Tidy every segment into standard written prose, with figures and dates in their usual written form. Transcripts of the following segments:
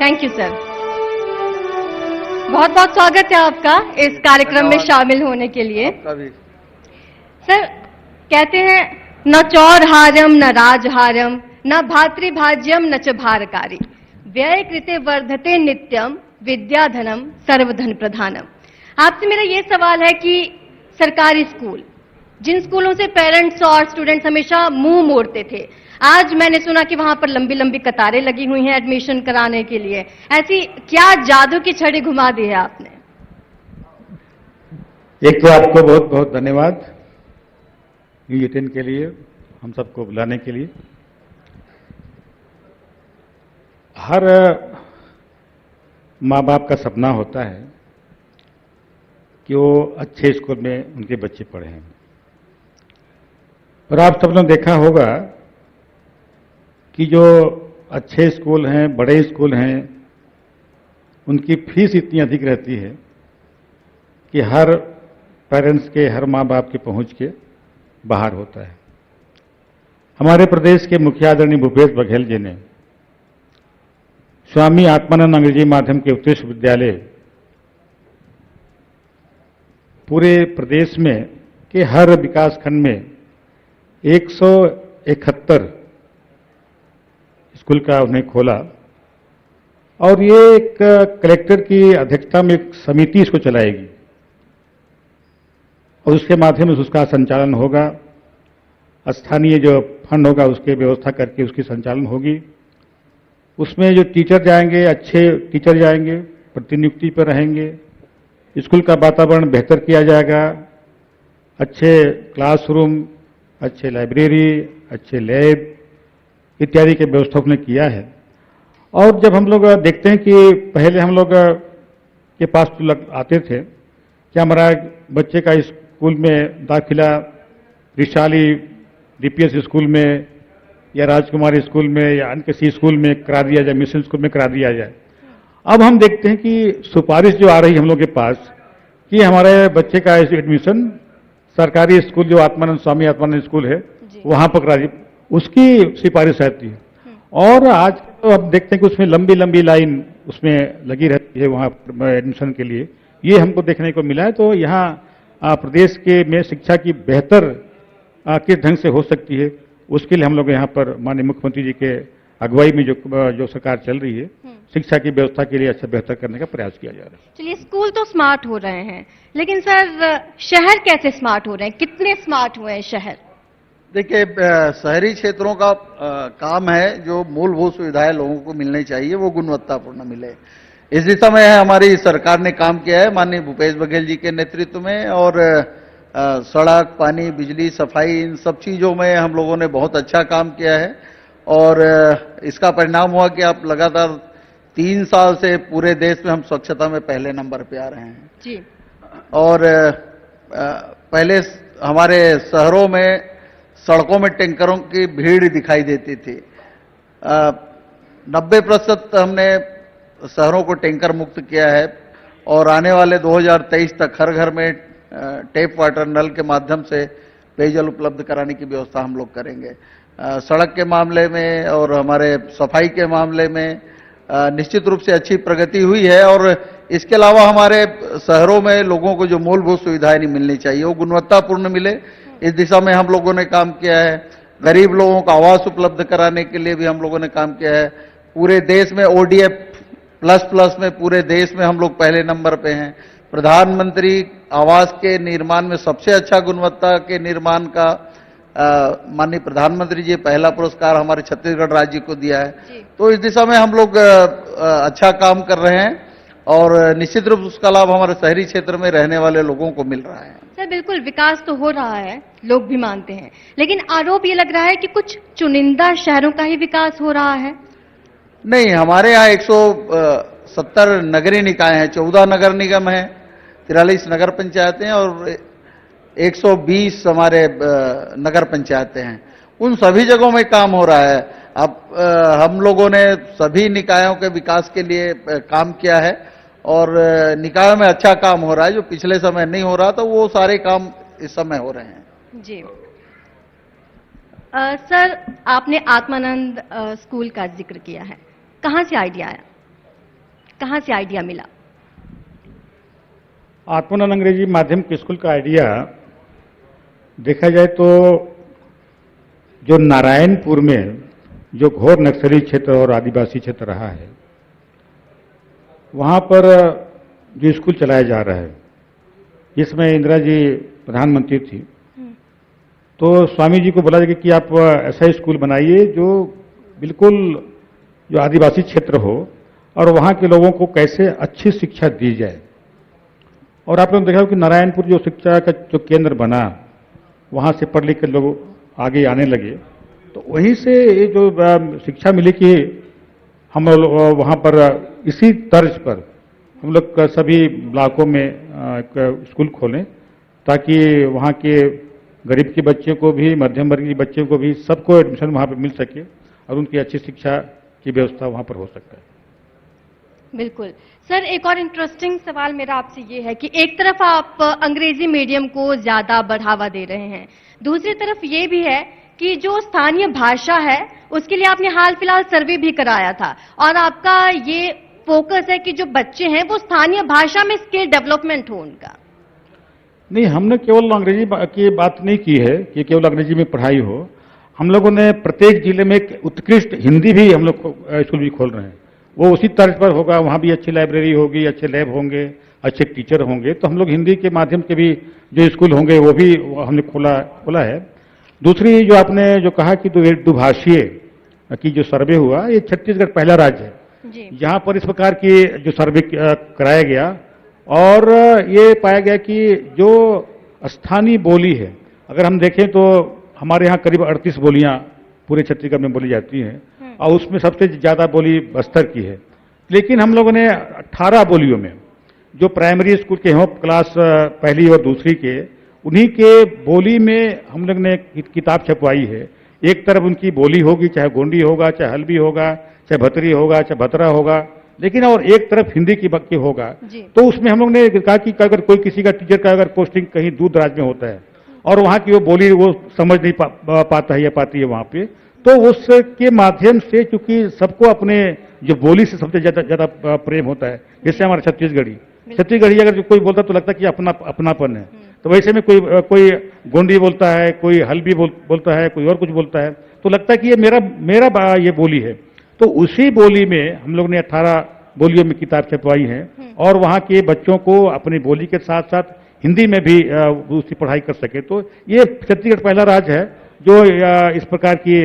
Thank you sir. बहुत बहुत स्वागत है आपका इस कार्यक्रम में शामिल होने के लिए। सर कहते हैं न चौरहार्यम न राजहार्यम न भातृभाज्यम न च भारकारी व्यय कृते वर्धते नित्यम विद्याधनम सर्वधन प्रधानम। आपसे मेरा ये सवाल है कि सरकारी स्कूल, जिन स्कूलों से पेरेंट्स और स्टूडेंट्स हमेशा मुंह मोड़ते थे, आज मैंने सुना कि वहां पर लंबी लंबी कतारें लगी हुई हैं एडमिशन कराने के लिए। ऐसी क्या जादू की छड़ी घुमा दी है आपने? एक तो आपको बहुत बहुत धन्यवाद न्यूज18 के लिए, हम सबको बुलाने के लिए। हर माँ बाप का सपना होता है कि वो अच्छे स्कूल में उनके बच्चे पढ़ें, और आप सब ने देखा होगा कि जो अच्छे स्कूल हैं, बड़े स्कूल हैं, उनकी फीस इतनी अधिक रहती है कि हर पेरेंट्स के, हर माँ बाप की पहुंच के बाहर होता है। हमारे प्रदेश के मुखिया आदरणीय भूपेश बघेल जी ने स्वामी आत्मानंद अंग्रेजी माध्यम के उत्कृष्ट विद्यालय पूरे प्रदेश में के हर विकास खंड में 171 स्कूल का उन्हें खोला, और ये एक कलेक्टर की अध्यक्षता में एक समिति इसको चलाएगी और उसके माध्यम से उसका संचालन होगा। स्थानीय जो फंड होगा उसके व्यवस्था करके उसकी संचालन होगी। उसमें जो टीचर जाएंगे, अच्छे टीचर जाएंगे, प्रतिनियुक्ति पर रहेंगे, स्कूल का वातावरण बेहतर किया जाएगा, अच्छे क्लासरूम, अच्छे लाइब्रेरी, अच्छे लैब इत्यादि की व्यवस्था उसने किया है। और जब हम लोग देखते हैं कि पहले हम लोग के पास तो आते थे कि हमारा बच्चे का स्कूल में दाखिला रिशाली डीपीएस स्कूल में या राजकुमारी स्कूल में या अन्य किसी स्कूल में करा दिया जाए, मिशन स्कूल में करा दिया जाए। अब हम देखते हैं कि सिफारिश जो आ रही है हम लोग के पास कि हमारे बच्चे का एडमिशन सरकारी स्कूल जो स्वामी आत्मानंद स्कूल है वहां पर करा दी, उसकी सिफारिश रहती है। और आज तो अब देखते हैं कि उसमें लंबी लंबी लाइन उसमें लगी रहती है वहां एडमिशन के लिए, ये हमको देखने को मिला है। तो यहाँ प्रदेश के में शिक्षा की बेहतर किस ढंग से हो सकती है, उसके लिए हम लोग यहाँ पर माननीय मुख्यमंत्री जी के अगुवाई में जो सरकार चल रही है, शिक्षा की व्यवस्था के लिए अच्छा बेहतर करने का प्रयास किया जा रहा है। चलिए, स्कूल तो स्मार्ट हो रहे हैं, लेकिन सर शहर कैसे स्मार्ट हो रहे हैं? कितने स्मार्ट हुए हैं शहर? देखिए, शहरी क्षेत्रों का काम है जो मूलभूत सुविधाएं लोगों को मिलनी चाहिए वो गुणवत्तापूर्ण मिले। इस दिशा में हमारी सरकार ने काम किया है माननीय भूपेश बघेल जी के नेतृत्व में, और सड़क, पानी, बिजली, सफाई, इन सब चीजों में हम लोगों ने बहुत अच्छा काम किया है। और इसका परिणाम हुआ कि आप लगातार 3 साल से पूरे देश में हम स्वच्छता में पहले नंबर पे आ रहे हैं जी। और पहले हमारे शहरों में सड़कों में टैंकरों की भीड़ दिखाई देती थी। 90% हमने शहरों को टैंकर मुक्त किया है, और आने वाले 2023 तक हर घर में टैप वाटर नल के माध्यम से पेयजल उपलब्ध कराने की व्यवस्था हम लोग करेंगे। सड़क के मामले में और हमारे सफाई के मामले में निश्चित रूप से अच्छी प्रगति हुई है। और इसके अलावा हमारे शहरों में लोगों को जो मूलभूत सुविधाएं नहीं मिलनी चाहिए वो गुणवत्तापूर्ण मिले, इस दिशा में हम लोगों ने काम किया है। गरीब लोगों को आवास उपलब्ध कराने के लिए भी हम लोगों ने काम किया है। पूरे देश में ODF++ में पूरे देश में हम लोग पहले नंबर पे हैं। प्रधानमंत्री आवास के निर्माण में सबसे अच्छा गुणवत्ता के निर्माण का माननीय प्रधानमंत्री जी पहला पुरस्कार हमारे छत्तीसगढ़ राज्य को दिया है। तो इस दिशा में हम लोग अच्छा काम कर रहे हैं, और निश्चित रूप से उसका लाभ हमारे शहरी क्षेत्र में रहने वाले लोगों को मिल रहा है। सर बिल्कुल विकास तो हो रहा है, लोग भी मानते हैं, लेकिन आरोप ये लग रहा है कि कुछ चुनिंदा शहरों का ही विकास हो रहा है। नहीं, हमारे यहाँ 170 नगरीय निकाय हैं, 14 नगर निगम हैं, 43 नगर पंचायतें हैं और 120 हमारे नगर पंचायतें हैं। उन सभी जगहों में काम हो रहा है। अब हम लोगों ने सभी निकायों के विकास के लिए काम किया है, और निकायों में अच्छा काम हो रहा है। जो पिछले समय नहीं हो रहा था वो सारे काम इस समय हो रहे हैं। जी। सर आपने आत्मानंद स्कूल का जिक्र किया है, कहाँ से आइडिया आया? कहाँ से आइडिया मिला? आत्मानंद अंग्रेजी माध्यम के स्कूल का आइडिया देखा जाए तो जो नारायणपुर में जो घोर नक्सली क्षेत्र और आदिवासी क्षेत्र रहा है, वहां पर जो स्कूल चलाया जा रहा है, इसमें इंदिरा जी प्रधानमंत्री थी, तो स्वामी जी को बोला गया कि आप ऐसा स्कूल बनाइए जो बिल्कुल जो आदिवासी क्षेत्र हो और वहां के लोगों को कैसे अच्छी शिक्षा दी जाए। और आप लोग देखा कि नारायणपुर जो शिक्षा का जो केंद्र बना, वहां से पढ़ लिख के लोग आगे आने लगे, तो वहीं से ये जो शिक्षा मिली कि हम लोग वहां पर इसी तर्ज पर हम लोग सभी ब्लॉकों में एक स्कूल खोलें, ताकि वहां के गरीब के बच्चे को भी, मध्यम वर्ग के बच्चे को भी, सबको एडमिशन वहां पर मिल सके और उनकी अच्छी शिक्षा की व्यवस्था वहां पर हो सकता है। बिल्कुल सर, एक और इंटरेस्टिंग सवाल मेरा आपसे ये है कि एक तरफ आप अंग्रेजी मीडियम को ज्यादा बढ़ावा दे रहे हैं, दूसरी तरफ ये भी है कि जो स्थानीय भाषा है उसके लिए आपने हाल फिलहाल सर्वे भी कराया था और आपका ये फोकस है कि जो बच्चे हैं वो स्थानीय भाषा में स्किल डेवलपमेंट हो उनका। नहीं, हमने केवल अंग्रेजी की बात नहीं की है कि केवल अंग्रेजी में पढ़ाई हो। हम लोगों ने प्रत्येक जिले में एक उत्कृष्ट हिंदी भी हम लोग स्कूल भी खोल रहे हैं, वो उसी तर्ज पर होगा। वहां भी अच्छी लाइब्रेरी होगी, अच्छे लैब होंगे, अच्छे टीचर होंगे, तो हम लोग हिंदी के माध्यम से भी जो स्कूल होंगे वो भी हमने खोला है। दूसरी जो आपने जो कहा कि दुभाषीय की जो सर्वे हुआ, ये छत्तीसगढ़ पहला राज्य है जहां पर इस प्रकार की जो सर्वे कराया गया और ये पाया गया कि जो स्थानीय बोली है, अगर हम देखें तो हमारे यहाँ करीब 38 बोलियां पूरे छत्तीसगढ़ में बोली जाती हैं और उसमें सबसे ज्यादा बोली बस्तर की है। लेकिन हम लोगों ने 18 बोलियों में जो प्राइमरी स्कूल के हों, क्लास पहली और दूसरी के, उन्हीं के बोली में हम लोग ने किताब छपवाई है। एक तरफ उनकी बोली होगी, चाहे गोंडी होगा, चाहे हल्बी होगा, चाहे भतरी होगा, चाहे भतरा होगा, लेकिन और एक तरफ हिंदी की होगा। तो उसमें हम लोग ने कहा कि अगर कोई किसी का टीचर का अगर पोस्टिंग कहीं दूर दराज में होता है और वहां की वो बोली वो समझ नहीं पाता है या पाती है वहां पे, तो उसके माध्यम से, चूंकि सबको अपने जो बोली से सबसे ज्यादा प्रेम होता है, जैसे हमारा छत्तीसगढ़ी अगर कोई बोलता तो लगता है कि अपनापन है, तो वैसे में कोई गोंडी बोलता है, कोई हल्बी बोलता है, कोई और कुछ बोलता है, तो लगता है कि ये मेरा ये बोली है। तो उसी बोली में हम लोग ने 18 बोलियों में किताब छपवाई है और वहाँ के बच्चों को अपनी बोली के साथ साथ हिंदी में भी उसकी पढ़ाई कर सके। तो ये छत्तीसगढ़ पहला राज्य है जो इस प्रकार की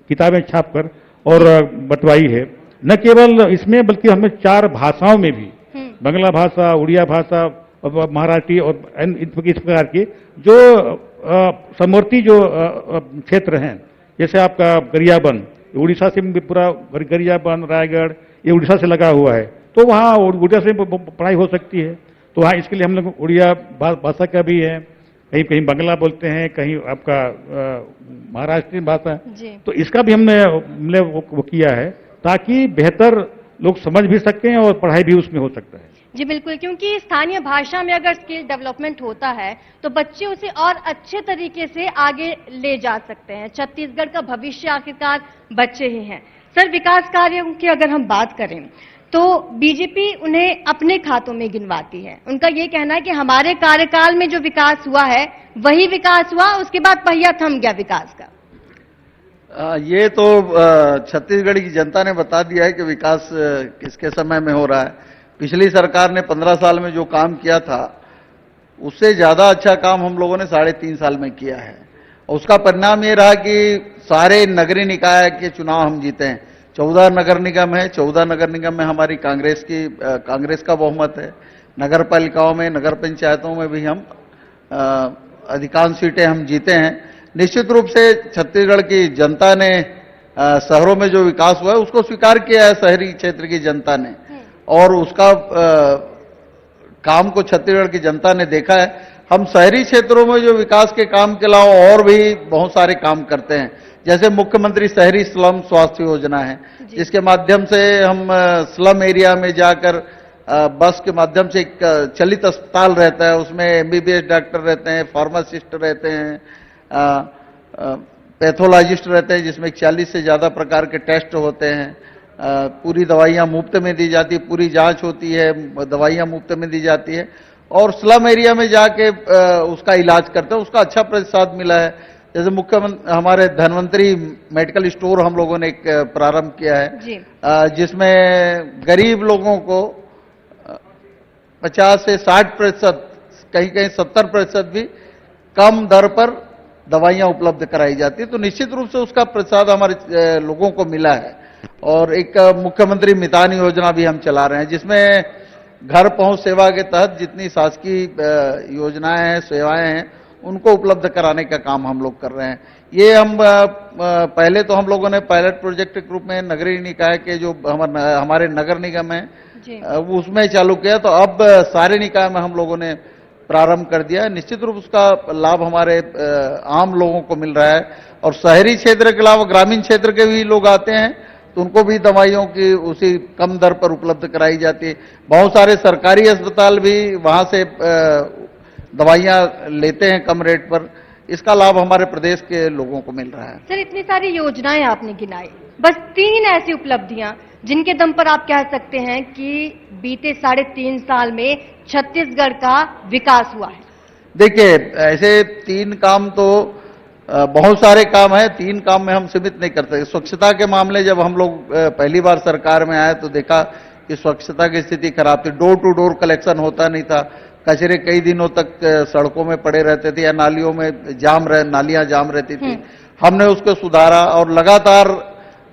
किताबें छापकर और बंटवाई है। न केवल इसमें बल्कि हमें 4 भाषाओं में भी, बंगला भाषा, उड़िया भाषा, मराठी और इस प्रकार की जो समवर्ती जो क्षेत्र हैं, जैसे आपका गरियाबंद, उड़ीसा से पूरा गरियाबंद, रायगढ़, ये उड़ीसा से लगा हुआ है, तो वहाँ उड़ीसा से पढ़ाई हो सकती है। तो वहाँ इसके लिए हम लोग उड़िया भाषा का भी है, कहीं कहीं बंगला बोलते हैं, कहीं आपका महाराष्ट्रीय भाषा, तो इसका भी हमने वो किया है ताकि बेहतर लोग समझ भी सकें और पढ़ाई भी उसमें हो सकता है। जी बिल्कुल, क्योंकि स्थानीय भाषा में अगर स्किल डेवलपमेंट होता है तो बच्चे उसे और अच्छे तरीके से आगे ले जा सकते हैं। छत्तीसगढ़ का भविष्य आखिरकार बच्चे ही हैं। सर, विकास कार्यों की अगर हम बात करें तो बीजेपी उन्हें अपने खातों में गिनवाती है। उनका ये कहना है कि हमारे कार्यकाल में जो विकास हुआ है वही विकास हुआ, उसके बाद पहिया थम गया विकास का। ये तो छत्तीसगढ़ की जनता ने बता दिया है कि विकास किसके समय में हो रहा है। पिछली सरकार ने 15 साल में जो काम किया था उससे ज्यादा अच्छा काम हम लोगों ने 3.5 साल में किया है। और उसका परिणाम ये रहा कि सारे नगरीय निकाय के चुनाव हम जीते हैं। 14 नगर निगम है, 14 नगर निगम में हमारी कांग्रेस का बहुमत है। नगर पालिकाओं में, नगर पंचायतों में भी हम अधिकांश सीटें हम जीते हैं। निश्चित रूप से छत्तीसगढ़ की जनता ने शहरों में जो विकास हुआ है उसको स्वीकार किया है शहरी क्षेत्र की जनता ने, और उसका काम को छत्तीसगढ़ की जनता ने देखा है। हम शहरी क्षेत्रों में जो विकास के काम के अलावा और भी बहुत सारे काम करते हैं, जैसे मुख्यमंत्री शहरी स्लम स्वास्थ्य योजना है, जिसके माध्यम से हम स्लम एरिया में जाकर बस के माध्यम से एक चलित अस्पताल रहता है, उसमें एमबीबीएस डॉक्टर रहते हैं, फार्मासिस्ट रहते हैं, पैथोलॉजिस्ट रहते हैं, जिसमें 40 से ज्यादा प्रकार के टेस्ट होते हैं, पूरी दवाइयां मुफ्त में दी जाती है, पूरी जांच होती है, दवाइयां मुफ्त में दी जाती है और स्लम एरिया में जाके उसका इलाज करते हैं, उसका अच्छा प्रतिसाद मिला है। जैसे मुख्यमंत्री हमारे धन्वंतरी मेडिकल स्टोर हम लोगों ने एक प्रारंभ किया है जिसमें गरीब लोगों को 50 से 60%, कहीं कहीं 70% भी कम दर पर दवाइयां उपलब्ध कराई जाती है। तो निश्चित रूप से उसका प्रतिसाद हमारे लोगों को मिला है। और एक मुख्यमंत्री मितान योजना भी हम चला रहे हैं जिसमें घर पहुंच सेवा के तहत जितनी शासकीय योजनाएं हैं, सेवाएं हैं, उनको उपलब्ध कराने का काम हम लोग कर रहे हैं। ये हम पहले तो हम लोगों ने पायलट प्रोजेक्ट के रूप में नगरीय निकाय के जो हमारे नगर निगम है उसमें चालू किया, तो अब सारे निकाय में हम लोगों ने प्रारंभ कर दिया है। निश्चित रूप उसका लाभ हमारे आम लोगों को मिल रहा है और शहरी क्षेत्र के अलावा ग्रामीण क्षेत्र के भी लोग आते हैं तो उनको भी दवाइयों की उसी कम दर पर उपलब्ध कराई जाती है। बहुत सारे सरकारी अस्पताल भी वहां से दवाइयां लेते हैं कम रेट पर। इसका लाभ हमारे प्रदेश के लोगों को मिल रहा है। सर, इतनी सारी योजनाएं आपने गिनाई, बस 3 ऐसी उपलब्धियां जिनके दम पर आप कह सकते हैं कि बीते 3.5 साल में छत्तीसगढ़ का विकास हुआ है। देखिए, ऐसे 3 काम तो बहुत सारे काम है, 3 काम में हम सीमित नहीं करते। स्वच्छता के मामले जब हम लोग पहली बार सरकार में आए तो देखा कि स्वच्छता की स्थिति खराब थी, डोर टू डोर कलेक्शन होता नहीं था, कचरे कई दिनों तक सड़कों में पड़े रहते थे या नालियों में नालियां जाम रहती थी। हमने उसको सुधारा और लगातार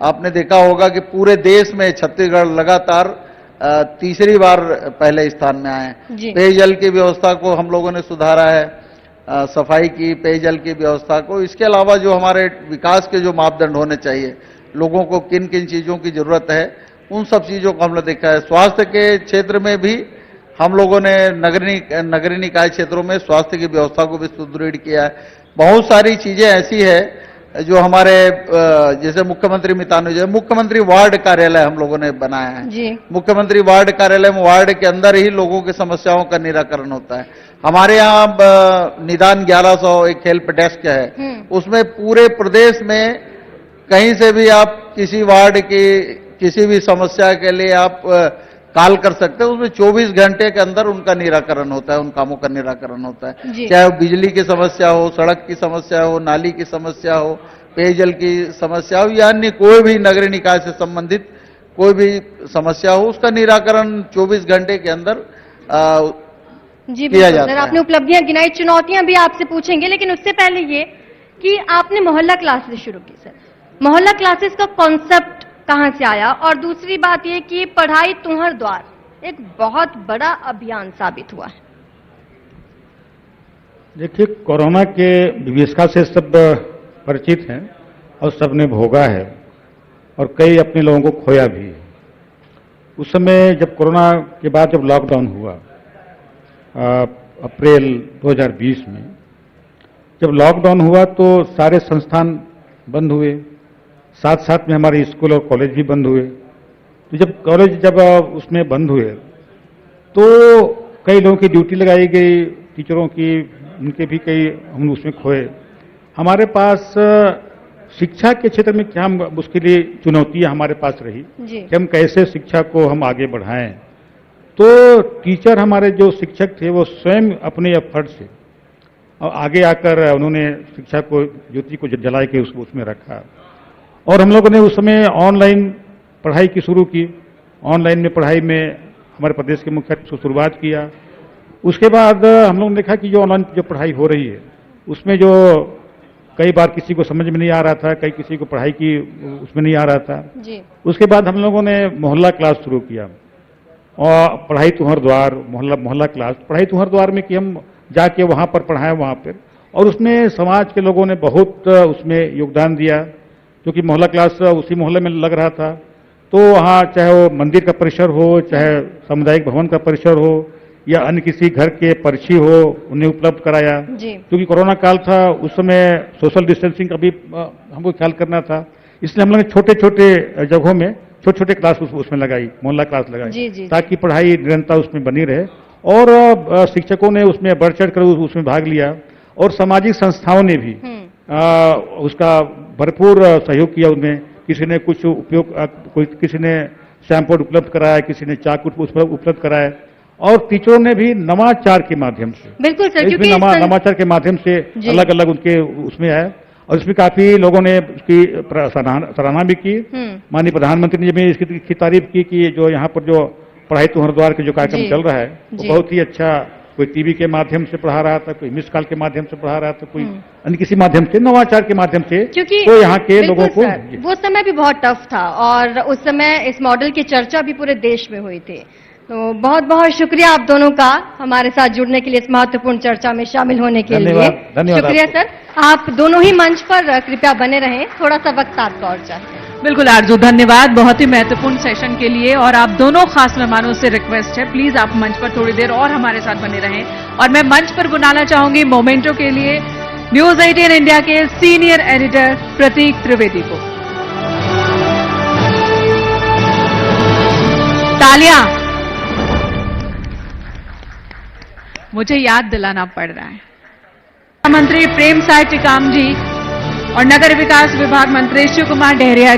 आपने देखा होगा कि पूरे देश में छत्तीसगढ़ लगातार तीसरी बार पहले स्थान में आए। पेयजल की व्यवस्था को हम लोगों ने सुधारा है, सफाई की, पेयजल की व्यवस्था को। इसके अलावा जो हमारे विकास के जो मापदंड होने चाहिए, लोगों को किन किन चीजों की जरूरत है, उन सब चीजों को हमने देखा है। स्वास्थ्य के क्षेत्र में भी हम लोगों ने नगरीय निकाय क्षेत्रों में स्वास्थ्य की व्यवस्था को भी सुदृढ़ किया है। बहुत सारी चीजें ऐसी है जो हमारे जैसे मुख्यमंत्री मितान योजना, मुख्यमंत्री वार्ड कार्यालय हम लोगों ने बनाया है। मुख्यमंत्री वार्ड कार्यालय में वार्ड के अंदर ही लोगों की समस्याओं का निराकरण होता है। हमारे यहाँ निदान 1100 एक हेल्प डेस्क है, उसमें पूरे प्रदेश में कहीं से भी आप किसी वार्ड की किसी भी समस्या के लिए आप कॉल कर सकते हैं। उसमें 24 घंटे के अंदर उनका निराकरण होता है, उन कामों का निराकरण होता है। चाहे बिजली की समस्या हो, सड़क की समस्या हो, नाली की समस्या हो, पेयजल की समस्या हो या अन्य कोई भी नगरीय निकाय से संबंधित कोई भी समस्या हो, उसका निराकरण 24 घंटे के अंदर किया जाता है। आपने उपलब्धियां गिनाई, चुनौतियां भी आपसे पूछेंगे, लेकिन उससे पहले ये कि आपने मोहल्ला क्लासेस शुरू की। सर, मोहल्ला क्लासेस का कॉन्सेप्ट कहां से आया? और दूसरी बात यह कि पढ़ाई तुम्हार द्वार एक बहुत बड़ा अभियान साबित हुआ है। देखिए, कोरोना के विभीषिका से सब परिचित हैं और सबने भोगा है और कई अपने लोगों को खोया भी। उस समय जब कोरोना के बाद जब लॉकडाउन हुआ अप्रैल 2020 में, जब लॉकडाउन हुआ तो सारे संस्थान बंद हुए, साथ साथ में हमारे स्कूल और कॉलेज भी बंद हुए। तो जब कॉलेज उसमें बंद हुए तो कई लोगों की ड्यूटी लगाई गई, टीचरों की, उनके भी कई हम उसमें खोए। हमारे पास शिक्षा के क्षेत्र में क्या मुश्किलें, चुनौतियां हमारे पास रही कि हम कैसे शिक्षा को हम आगे बढ़ाएं। तो टीचर, हमारे जो शिक्षक थे, वो स्वयं अपने एफर्ट से और आगे आकर उन्होंने शिक्षा को, ज्योति को जला के उसमें रखा। और हम लोगों ने उस समय ऑनलाइन पढ़ाई की शुरू की। ऑनलाइन में पढ़ाई में हमारे प्रदेश के मुख्यमंत्री से शुरुआत किया। उसके बाद हम लोगों ने देखा कि जो ऑनलाइन जो पढ़ाई हो रही है उसमें जो कई बार किसी को समझ में नहीं आ रहा था, कई किसी को पढ़ाई की उसमें नहीं आ रहा था। उसके बाद हम लोगों ने मोहल्ला क्लास शुरू किया और पढ़ाई तुम्हार द्वार, मोहल्ला क्लास, पढ़ाई तुम्हार द्वार में कि हम जाके वहाँ पर पढ़ाएं वहाँ पर। और उसमें समाज के लोगों ने बहुत उसमें योगदान दिया, क्योंकि मोहल्ला क्लास उसी मोहल्ले में लग रहा था। तो वहाँ चाहे वो मंदिर का परिसर हो, चाहे सामुदायिक भवन का परिसर हो या अन्य किसी घर के पर्ची हो, उन्हें उपलब्ध कराया। क्योंकि कोरोना काल था, उस समय सोशल डिस्टेंसिंग का भी हमको ख्याल करना था, इसलिए हम लोगों ने छोटे छोटे जगहों में छोटे छोटे क्लास उसमें लगाई, मोहल्ला क्लास लगाई, ताकि पढ़ाई निरंतर उसमें बनी रहे। और शिक्षकों ने उसमें बढ़ चढ़ कर उसमें भाग लिया और सामाजिक संस्थाओं ने भी उसका भरपूर सहयोग किया। उनमें किसी ने कुछ उपयोग किसी ने शैम्पू उपलब्ध कराया, किसी ने चाकू उपलब्ध कराया, और टीचरों ने भी नवाचार के माध्यम से, बिल्कुल सर, इसमें क्योंकि नवाचार के माध्यम से अलग अलग उनके उसमें है, और इसमें काफी लोगों ने उसकी सराहना भी की। माननीय प्रधानमंत्री ने भी इसकी तारीफ की कि जो यहाँ पर जो पढ़ाई तुम्हारे द्वार के जो कार्यक्रम चल रहा है वो बहुत ही अच्छा, कोई टीवी के माध्यम से पढ़ा रहा था, कोई मिस कॉल के माध्यम से पढ़ा रहा था, कोई अन्य किसी माध्यम से, नवाचार के माध्यम से, क्योंकि तो यहाँ के लोगों को वो समय भी बहुत टफ था और उस समय इस मॉडल की चर्चा भी पूरे देश में हुई थी। तो बहुत बहुत शुक्रिया आप दोनों का हमारे साथ जुड़ने के लिए, इस महत्वपूर्ण चर्चा में शामिल होने के लिए। धन्यवाद शुक्रिया सर। आप दोनों ही मंच पर कृपया बने रहें, थोड़ा सा वक्त आपका और चाहिए। बिल्कुल आरजू, धन्यवाद बहुत ही महत्वपूर्ण सेशन के लिए। और आप दोनों खास मेहमानों से रिक्वेस्ट है, प्लीज आप मंच पर थोड़ी देर और हमारे साथ बने रहें। और मैं मंच पर बुलाना चाहूंगी मोमेंटो के लिए न्यूज 18 इंडिया के सीनियर एडिटर प्रतीक त्रिवेदी को। तालियां। मुझे याद दिलाना पड़ रहा है, मंत्री प्रेम साय टिकाम जी और नगर विकास विभाग मंत्री शिव कुमार डहरिया